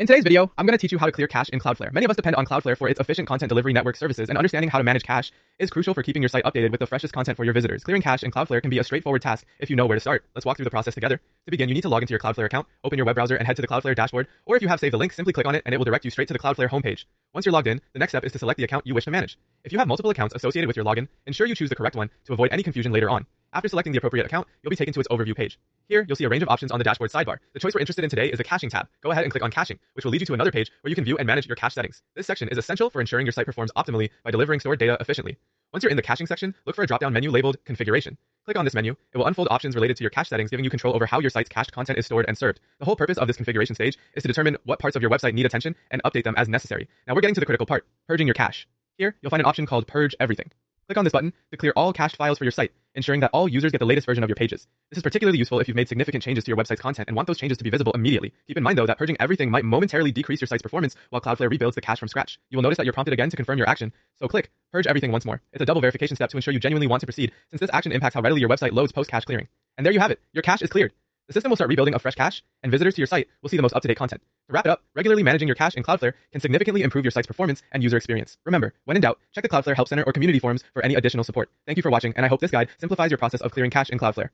In today's video, I'm going to teach you how to clear cache in Cloudflare. Many of us depend on Cloudflare for its efficient content delivery network services, and understanding how to manage cache is crucial for keeping your site updated with the freshest content for your visitors. Clearing cache in Cloudflare can be a straightforward task if you know where to start. Let's walk through the process together. To begin, you need to log into your Cloudflare account, open your web browser, and head to the Cloudflare dashboard, or if you have saved the link, simply click on it and it will direct you straight to the Cloudflare homepage. Once you're logged in, the next step is to select the account you wish to manage. If you have multiple accounts associated with your login, ensure you choose the correct one to avoid any confusion later on. After selecting the appropriate account, you'll be taken to its overview page. Here, you'll see a range of options on the dashboard sidebar. The choice we're interested in today is the caching tab. Go ahead and click on caching, which will lead you to another page where you can view and manage your cache settings. This section is essential for ensuring your site performs optimally by delivering stored data efficiently. Once you're in the caching section, look for a drop-down menu labeled Configuration. Click on this menu. It will unfold options related to your cache settings, giving you control over how your site's cached content is stored and served. The whole purpose of this configuration stage is to determine what parts of your website need attention and update them as necessary. Now we're getting to the critical part, purging your cache. Here, you'll find an option called Purge Everything. Click on this button to clear all cached files for your site, ensuring that all users get the latest version of your pages. This is particularly useful if you've made significant changes to your website's content and want those changes to be visible immediately. Keep in mind though that purging everything might momentarily decrease your site's performance while Cloudflare rebuilds the cache from scratch. You will notice that you're prompted again to confirm your action, so click Purge Everything once more. It's a double verification step to ensure you genuinely want to proceed, since this action impacts how readily your website loads post-cache clearing. And there you have it, your cache is cleared. The system will start rebuilding a fresh cache, and visitors to your site will see the most up-to-date content. To wrap it up, regularly managing your cache in Cloudflare can significantly improve your site's performance and user experience. Remember, when in doubt, check the Cloudflare Help Center or community forums for any additional support. Thank you for watching, and I hope this guide simplifies your process of clearing cache in Cloudflare.